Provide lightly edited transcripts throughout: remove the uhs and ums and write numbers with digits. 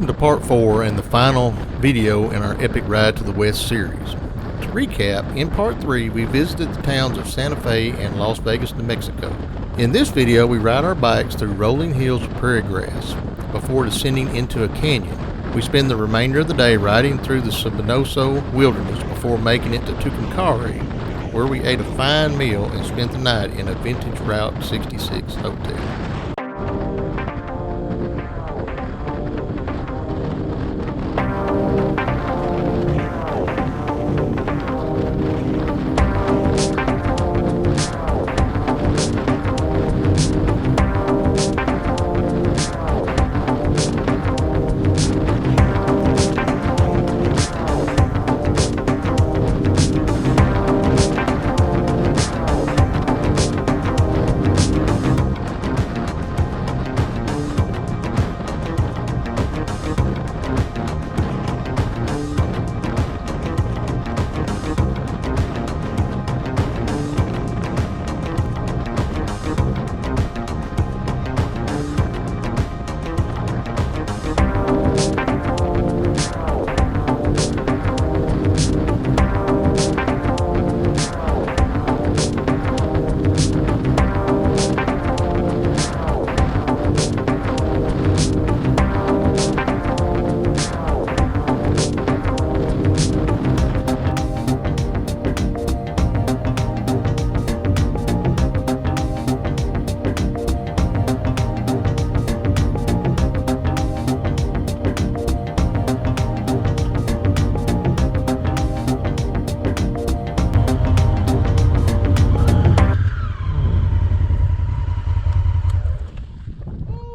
Welcome to part 4 and the final video in our Epic Ride to the West series. To recap, in part 3 we visited the towns of Santa Fe and Las Vegas, New Mexico. In this video we ride our bikes through rolling hills of prairie grass before descending into a canyon. We spend the remainder of the day riding through the Sabinoso Wilderness before making it to Tucumcari, where we ate a fine meal and spent the night in a vintage Route 66 hotel.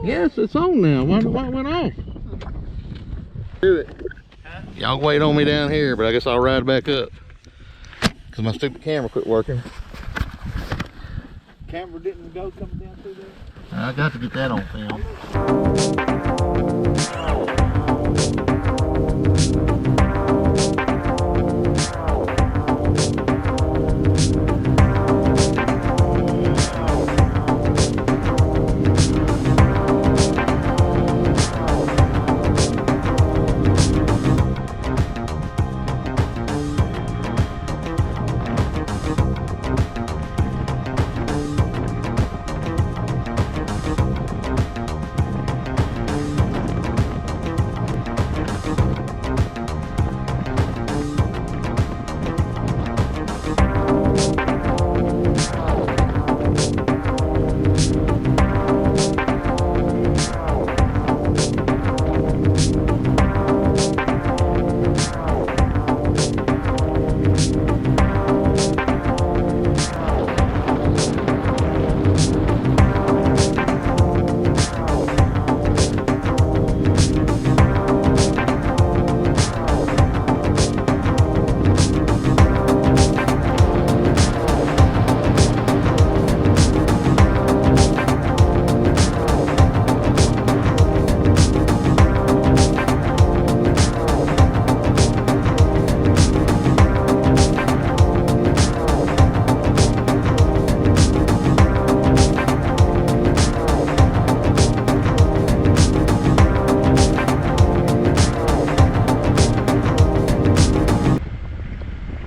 Yes, it's on now. Why it went off? Do it. Huh? Y'all wait on me down here, but I guess I'll ride back up. Because my stupid camera quit working. Camera didn't go coming down through there? I got to get that on film.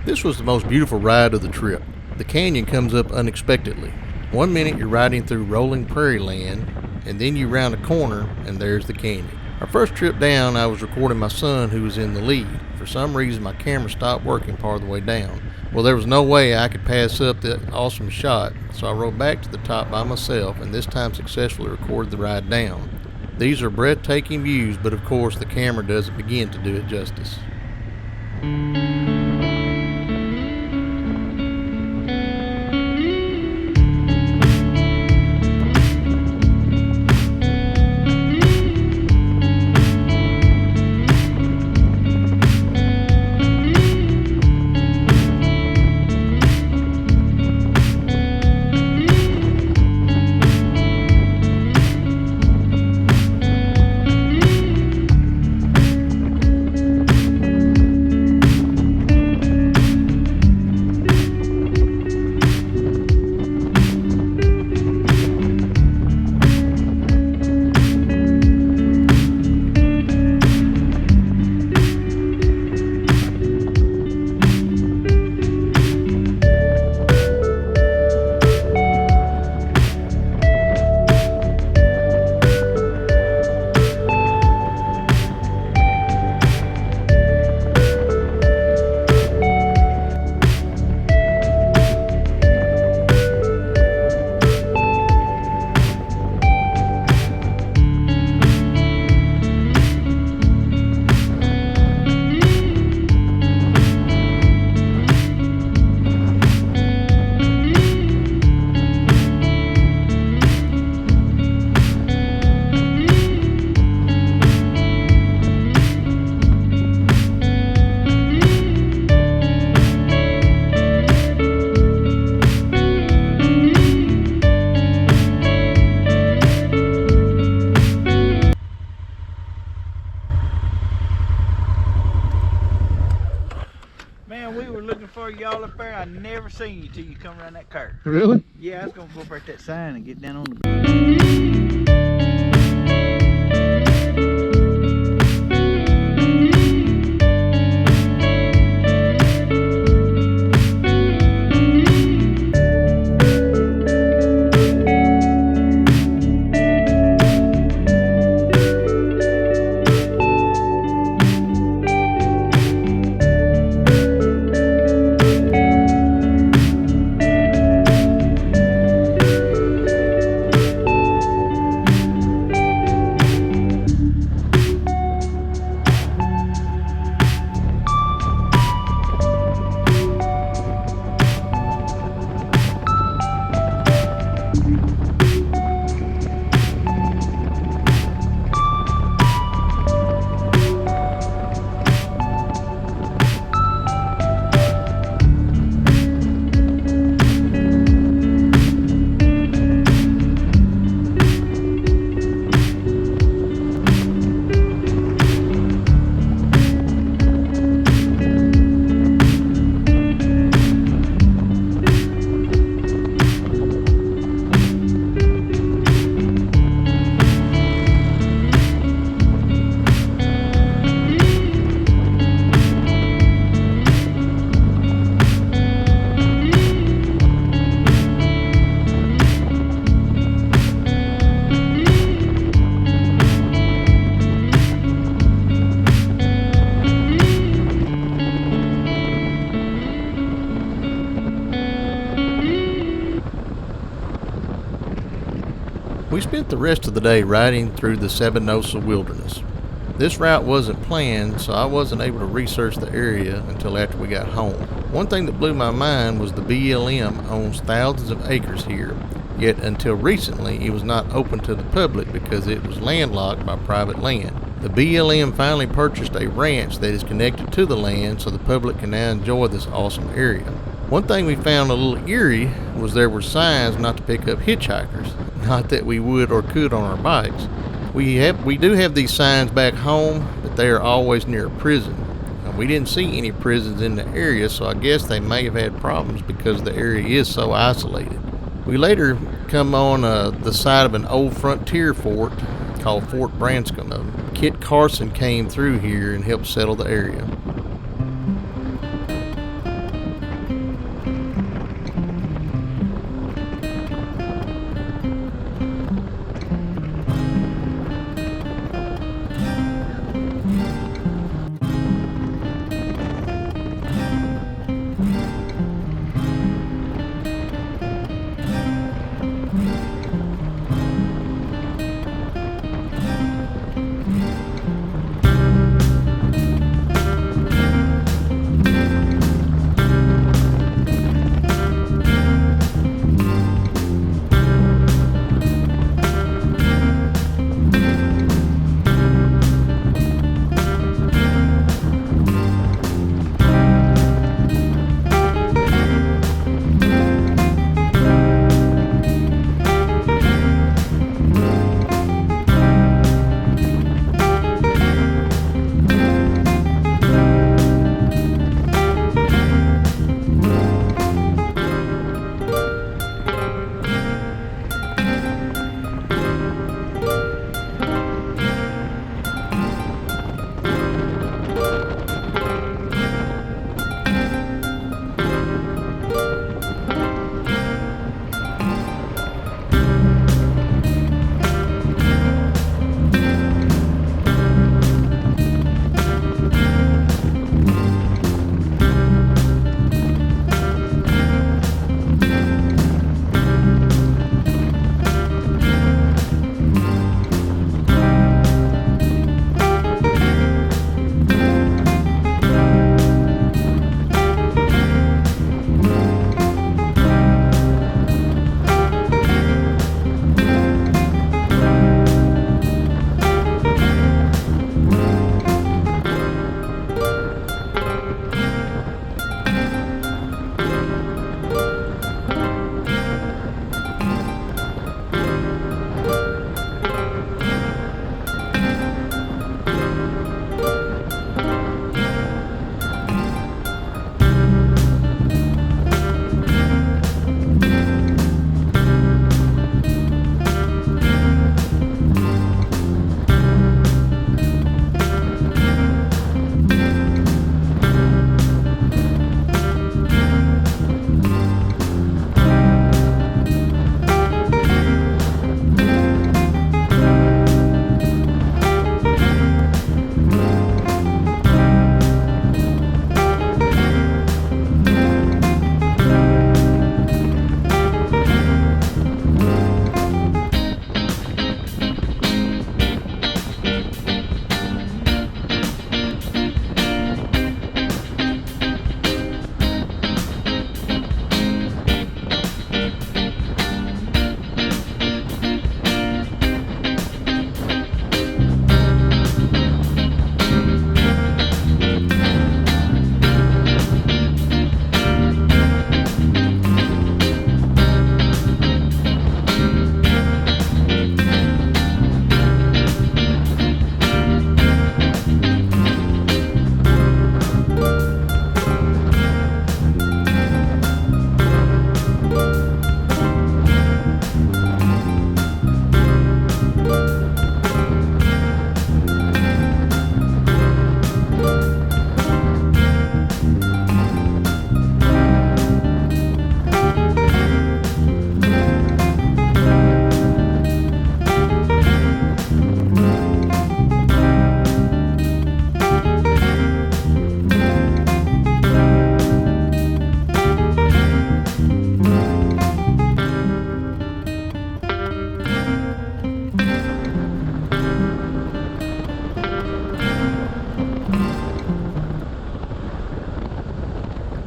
This was the most beautiful ride of the trip. The canyon comes up unexpectedly. 1 minute you're riding through rolling prairie land, and then you round a corner and there's the canyon. Our first trip down, I was recording my son who was in the lead. For some reason my camera stopped working part of the way down. Well, there was no way I could pass up that awesome shot, so I rode back to the top by myself and this time successfully recorded the ride down. These are breathtaking views, but of course the camera doesn't begin to do it justice. for y'all up there. I never seen you till you come around that curve. Really? Yeah, I was gonna go over at that sign and get down on the. We spent the rest of the day riding through the Sabinoso Wilderness. This route wasn't planned, so I wasn't able to research the area until after we got home. One thing that blew my mind was the BLM owns thousands of acres here, yet until recently it was not open to the public because it was landlocked by private land. The BLM finally purchased a ranch that is connected to the land so the public can now enjoy this awesome area. One thing we found a little eerie was there were signs not to pick up hitchhikers. Not that we would or could on our bikes. We do have these signs back home, but they are always near a prison. We didn't see any prisons in the area, so I guess they may have had problems because the area is so isolated. We later come on the side of an old frontier fort called Fort Branscombe. Kit Carson came through here and helped settle the area.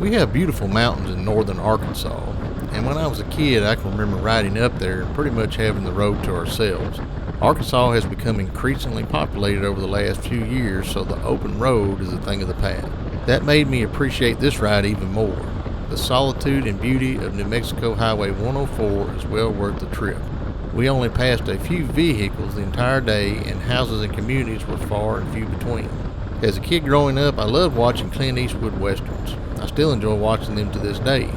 We have beautiful mountains in northern Arkansas, and when I was a kid I can remember riding up there and pretty much having the road to ourselves. Arkansas has become increasingly populated over the last few years, so the open road is a thing of the past. That made me appreciate this ride even more. The solitude and beauty of New Mexico Highway 104 is well worth the trip. We only passed a few vehicles the entire day, and houses and communities were far and few between. As a kid growing up, I loved watching Clint Eastwood westerns. I still enjoy watching them to this day.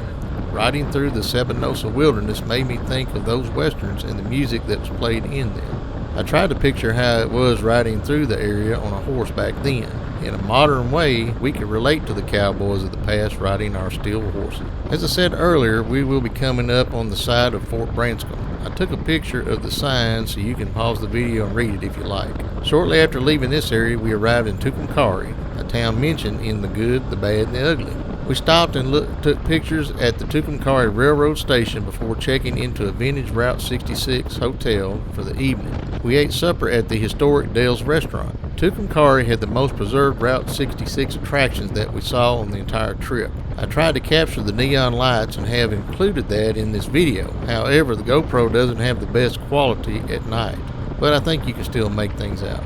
Riding through the Sabinoso Wilderness made me think of those westerns and the music that was played in them. I tried to picture how it was riding through the area on a horse back then. In a modern way, we could relate to the cowboys of the past riding our steel horses. As I said earlier, we will be coming up on the side of Fort Branscombe. I took a picture of the sign so you can pause the video and read it if you like. Shortly after leaving this area, we arrived in Tucumcari, a town mentioned in The Good, the Bad, and the Ugly. We stopped and took pictures at the Tucumcari Railroad Station before checking into a vintage Route 66 hotel for the evening. We ate supper at the historic Dale's Restaurant. Tucumcari had the most preserved Route 66 attractions that we saw on the entire trip. I tried to capture the neon lights and have included that in this video. However, the GoPro doesn't have the best quality at night, but I think you can still make things out.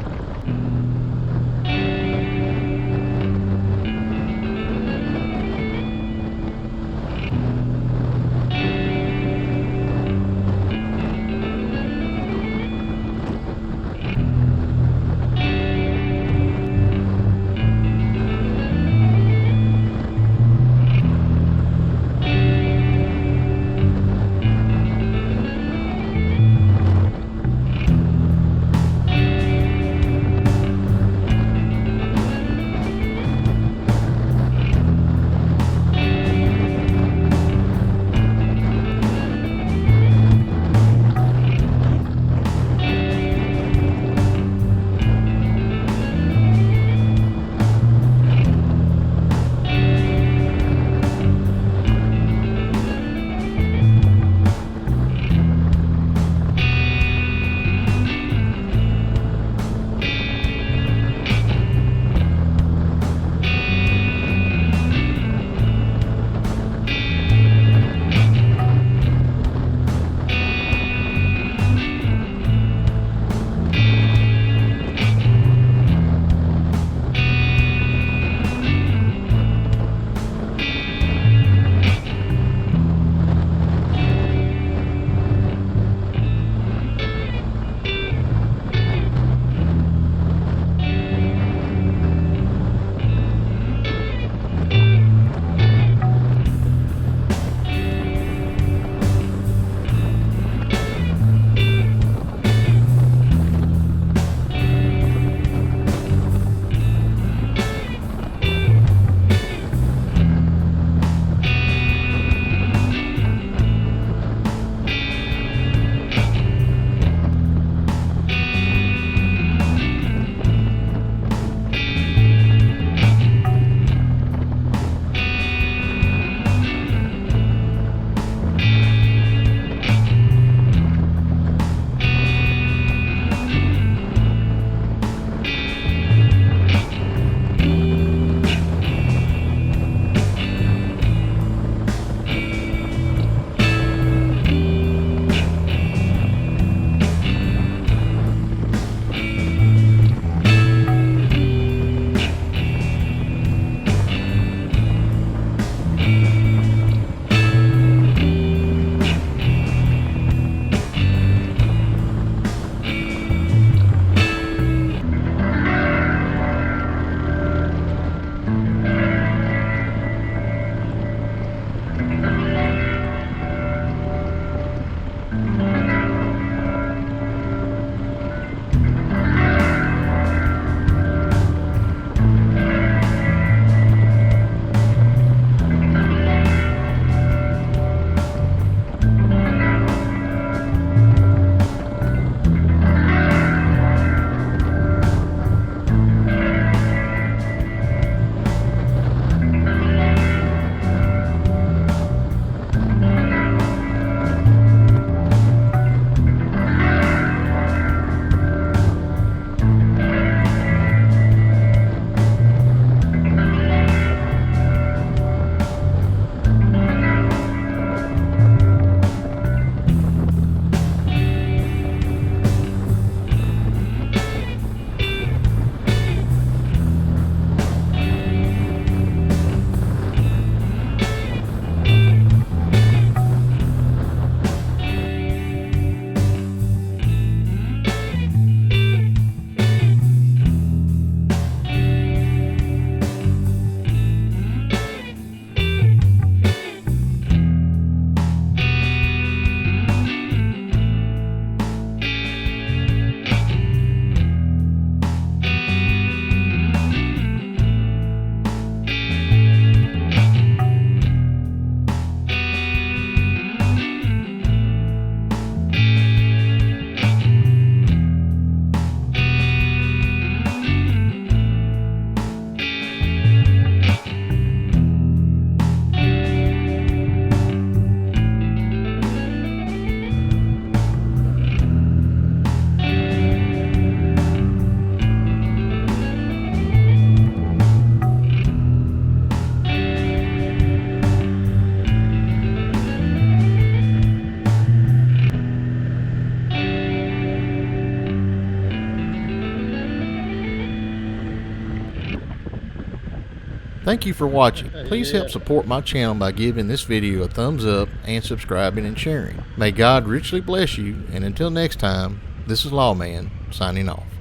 Thank you for watching. Please help support my channel by giving this video a thumbs up and subscribing and sharing. May God richly bless you, and until next time, this is Lawman signing off.